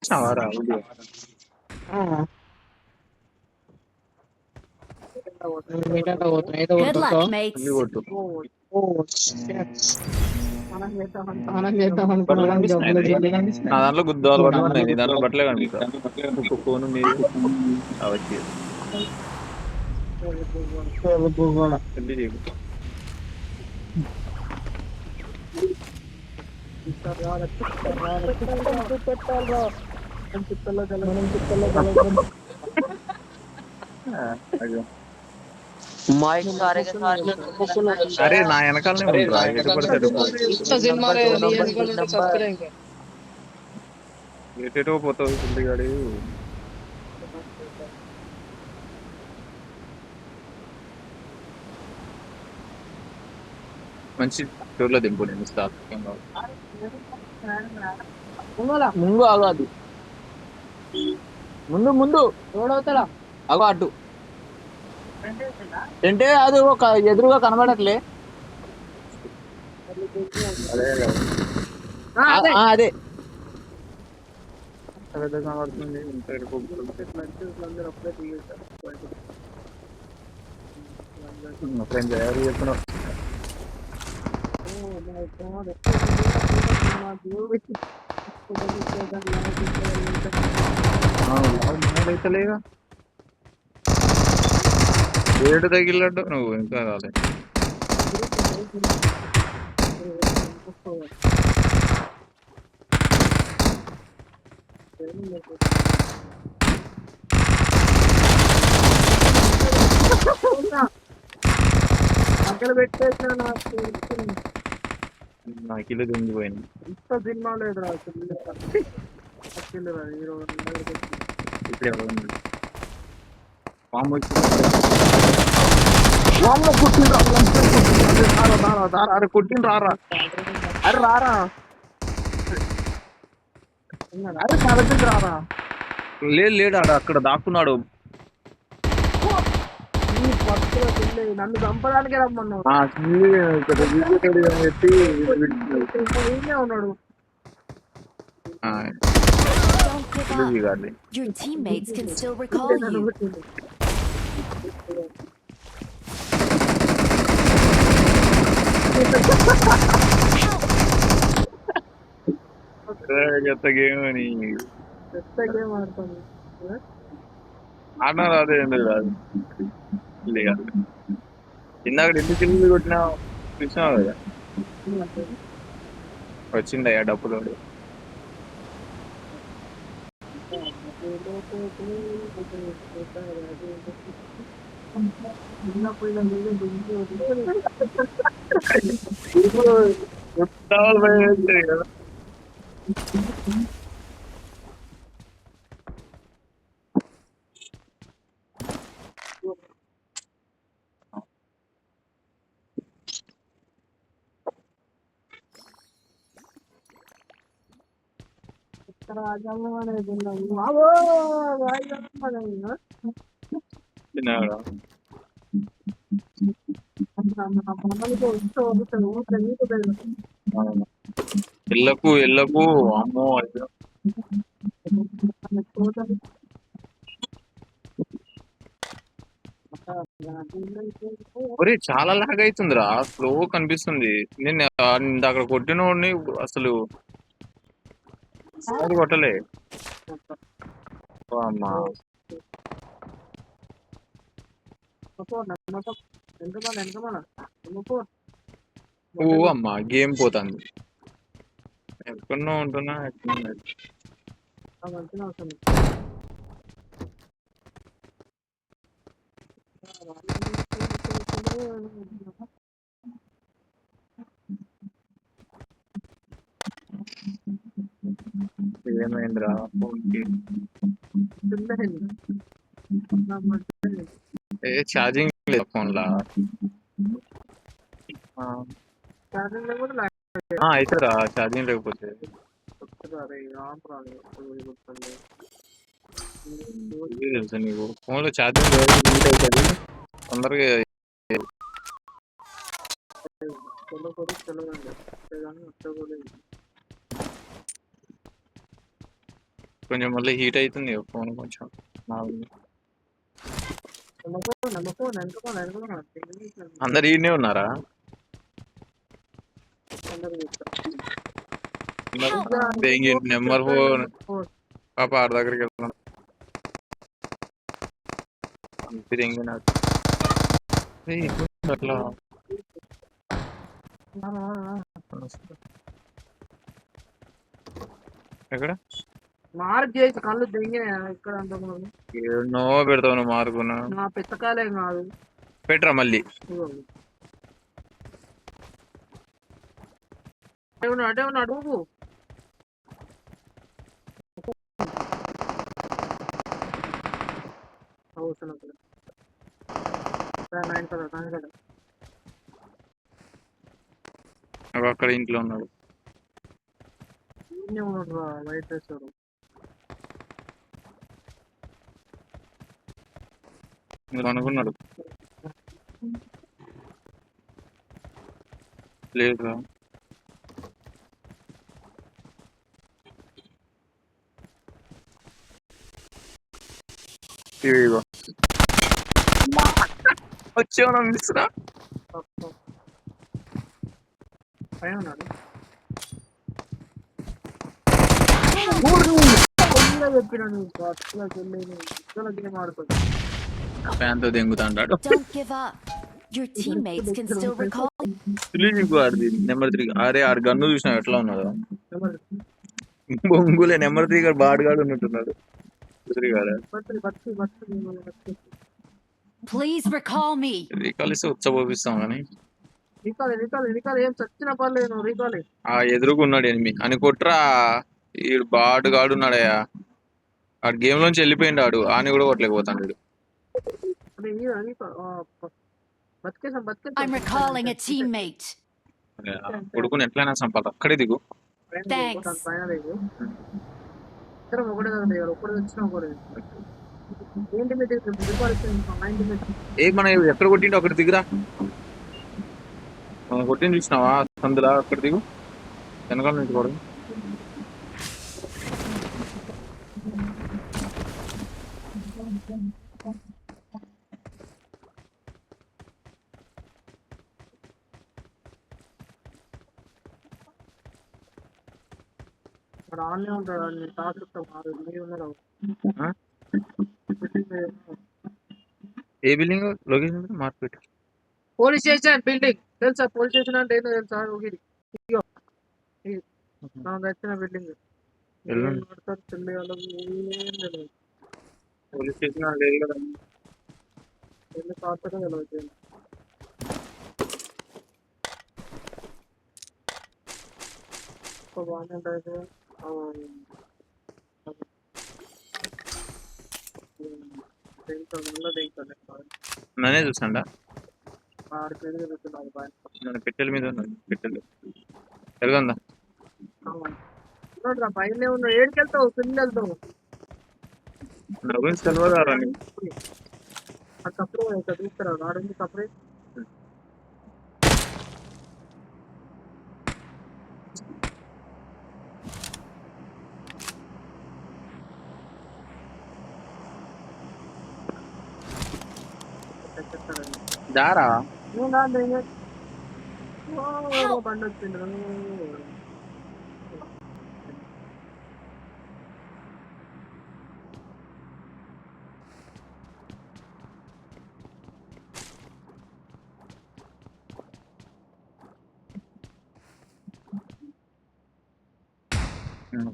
Ahora, audio. Good luck, mates. Only go to. బట్టలు కనిపిస్తున్నాయి నా దాంట్లో గుద్దాలు బట్టలు ఉన్నాయి నీ దాంట్లో బట్టలే కనిపిస్తా ఒక ఫోన్ మీద వచ్చి పెళ్లి చేయకు అయ్యో. అరే నా వెనకాలనే ఉండరా ఎటు పడితే అటు పో. ఎటో పోతావు పిల్లిగాడి మంచి టూర్లో దింపు నేను స్టాప్ ముందు ఆగు అది ముందు ముందు రోడవుతాడా అగో అటు అంటే అది ఒక ఎదురుగా కనబడట్లే అదే కనబడుతుంది ఫ్రెండ్స్ ఎవరు చెప్తున్నావు అయితలేగా ఏడు తగిలినట్టు నువ్వు ఇంకా రాలే అక్కడ పెట్టేసిన నాకు ఇల్లు దింగిపోయింది ఇంత సినిమా లేదు ఇప్పుడు ఎవరు పాము వచ్చి కొట్టిండ్రు రారా అరే రారా అరే కరెక్ట్ రారా లేదు లేడు ఆడ అక్కడ దాక్కున్నాడు నన్ను చంపడానికి రమ్మన్నావు ఉన్నాడు Don't give up. Your teammates can still recall you. ఆడినారు అదే ఎందుకు రాదు ఇందాక ఎందుకు కింద కొట్టినా చూసినావు కదా వచ్చిందయ్యా డబ్బులు కదా తిన్నాడా ఎల్లకు ఎల్లకు అమ్మో అయ్యో ఒరే చాలా లాగ్ అవుతుందిరా స్లో కనిపిస్తుంది నేను అక్కడ కొట్టినోడిని అసలు కొట్టలే అమ్మా అమ్మా గేమ్ పోతుంది ఎక్కడో ఉంటున్నా ఏమైందిరా ఛార్జింగ్ లేదు ఫోన్ లా అవుతుందా ఛార్జింగ్ లేకపోతే తెలుసా నీకు ఫోన్ లో ఛార్జింగ్ అవుతుంది తొందరగా కొంచెం మళ్ళీ హీట్ అవుతుంది ఫోన్ కొంచెం అందరు ఈడనే ఉన్నారా? నెంబర్ 4 పాప ఆడ దగ్గరికి వెళ్తున్నాం. అట్లా ఎక్కడ మార్క్ చేసి కళ్ళు దెంగే ఇక్కడ అంత నో పెడతావు నువ్వు మార్కున్నా నా పెద్దకాయలే కాదు పెట్టరా మళ్ళీ అటే ఉన్నా అడుగు అక్కడ ఇంట్లో ఉన్నాడు. వైట్ డ్రెస్ మీరు అనుకున్నాడు లేదు వచ్చేవనా మిస్రా పైన ఉన్నాడు ఫ్యాన్ తో దెంగుతా అంటాడు. Don't give up. Your teammates can still recall. Number 3 అరే ఆడు గన్ను చూసినా ఎట్లా ఉన్నదో బొంగులే. నెంబర్ 3 గారు బాడుగాడు ఉన్నట్టున్నాడు. Please recall me. రీకాలిస్తే ఉచ్చబోపిస్తాం కానీ ఏం చచ్చిన పర్లేదు రీకాల్ ఆ ఎదురుకున్నాడు ఎనిమి అని కొట్రా. ఈడు బాడుగాడు ఉన్నాడయ్యా. ఆడు గేమ్ లోంచి వెళ్ళిపోయిండాడు. ఆని కూడా కొట్టలేకపోతాడు. I'm recalling a teammate. కొడుకుని ఎట్లయినా చంపాలి. అక్కడే దిగు. Thanks. ఏ మన ఎక్కడ కొట్టిండో అక్కడ దిగురా. మనం కొట్టింది చూసినావా సందులా? అక్కడ దిగు. వెనకాల నుంచి కూడా ఆన్లే ఉంటాడు. ఏ building location market police station building తెలుసా? పోలీస్ స్టేషన్ అంటే ఏంటో తెలుసా? నచ్చిన బిల్డింగ్ పోలీస్ స్టేషన్ బాగానే ఉంటుంది. నన్నే చూసాండా ఆరు పేరు జరుగుతున్నారు మన పెట్టెల మీద ఉన్నది. పెట్టెలు ఎలాగందా పైన ఉన్న ఏడుకి వెళ్తావు కింద వెళ్తావు నా గురించి తెలియదారా? తప్పుడు తీసుకురా వాడు తప్పుడే దారా బండి వచ్చింది.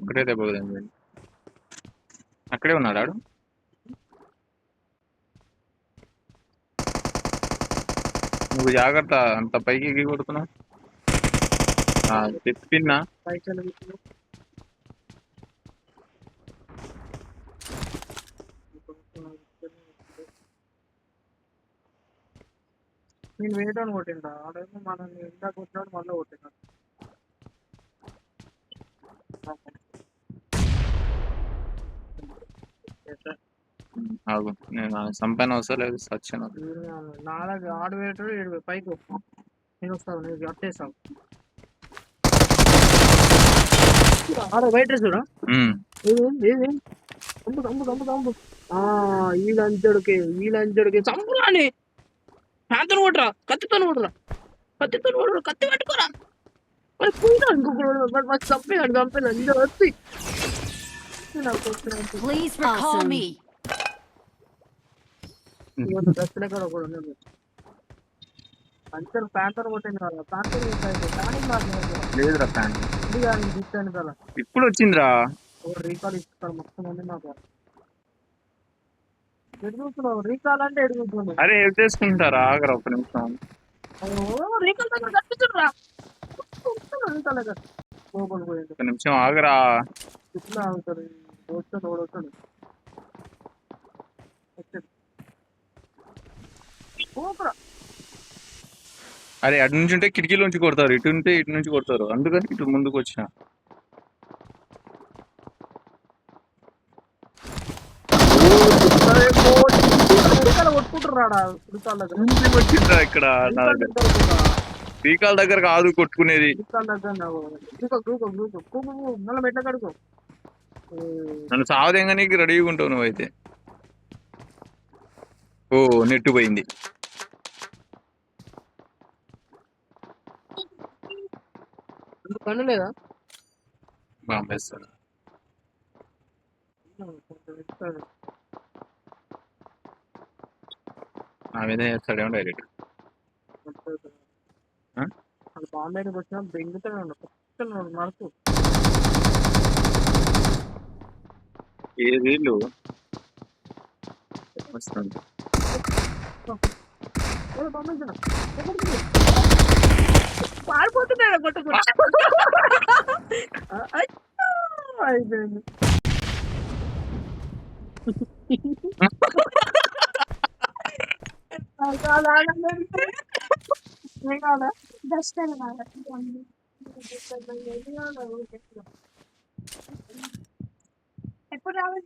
ఒక్కటే దెబ్బదండి. అక్కడే ఉన్నాడు ఆడు. నువ్వు జాగ్రత్త. అంత పైకి ఎగి కొడుతున్నావు. చెప్పినా నేను వేయడానికి కొట్టిండా ఆడేమో మనల్ని ఇందాక కొట్టినాడు మళ్ళీ కొట్టినాడు. నేను సంపాదన అవసరం లేదు. సచ్చాను. నాలుగు ఆడు వేయటాడు 7 పైకి నేను వస్తాను. నేను అట్టేస్తాను. ఆడ వైట్ డ్రెస్ చూడ చంపు చంపు చంపు చంపు ఈ లంచడికి చంపురాని ఫ్యాన్తో కొట్టరా కత్తితో కొట్టరా కత్తి పట్టుకోరా మరి పోయినా ఇంకొకరు చంపేయాడు అందరూ వచ్చి Please recall me. దస్తులే కూడా ఒకడు ఉన్నాడు అందరూ ప్యాంతర్ కొట్టింది కదా ప్యాంతర్ కానీ లేదురా ఫ్యాన్ ఇది కానీ చూస్తాను కదా ఇప్పుడు వచ్చిందిరా. రీకాల్ ఇస్తారు మొత్తం ఉంది నాకు ఎడుగుతున్నావు రీకాల్ అంటే ఎడుగుతున్నావు అరే ఏం చేసుకుంటారా ఆగరా ఒక నిమిషం. రీకాల్ దగ్గర కట్టించురా లోపల పోయింది ఒక నిమిషం ఆగరా. ఇట్లా అవుతాడు ఓడొస్తాడు పోకరా అరే అటు నుంచి ఉంటే కిటికీలోంచి కొడతారు, ఇటు ఉంటే ఇటు నుంచి కొడతారు, అందుకని ఇటు ముందుకు వచ్చిన. కొట్టుకుంటారా రీకాల్ దగ్గర ఎందుకు వచ్చిందిరా ఇక్కడ నా దగ్గర. రీకాల్ దగ్గర కాదు కొట్టుకునేది. రీకాల్ దగ్గర మళ్ళీ మెట్ల కడుకో నన్ను సావదేంగా నీకు రెడీగా ఉంటావు నువ్వైతే. ఓ నెట్టు పోయింది. కన్ను లేదా బాంబేస్తాను. నా మీద చేస్తాడేమో డైరెక్ట్. అది బాంబేకి వచ్చినా బెంగుతూనే ఉన్నాడు మనకు ఏ వీళ్ళు వస్తుంది. పారిపోతున్నాడు కొట్టుకుంటా అయిపోయింది ఎప్పుడు రావాలి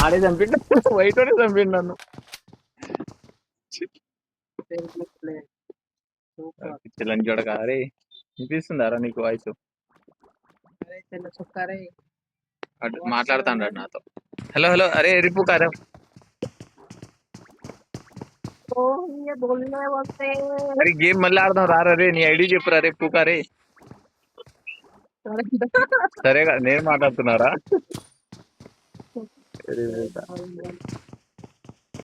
ఆడే చంపిండు, వైట్ చంపిండు నన్ను. పిచ్చలని చూడక అరే వినిపిస్తుందారా నీకు వాయిస్? తెల్ల చొక్కారే అటు మాట్లాడుతాడు నాతో. హలో హలో అరే రిపు కారా అరే గేమ్ మళ్ళీ ఆడదాం రారా రే. నీ ఐడి చెప్పురా రే పుకారే. సరేగా నేను మాట్లాడుతున్నారా?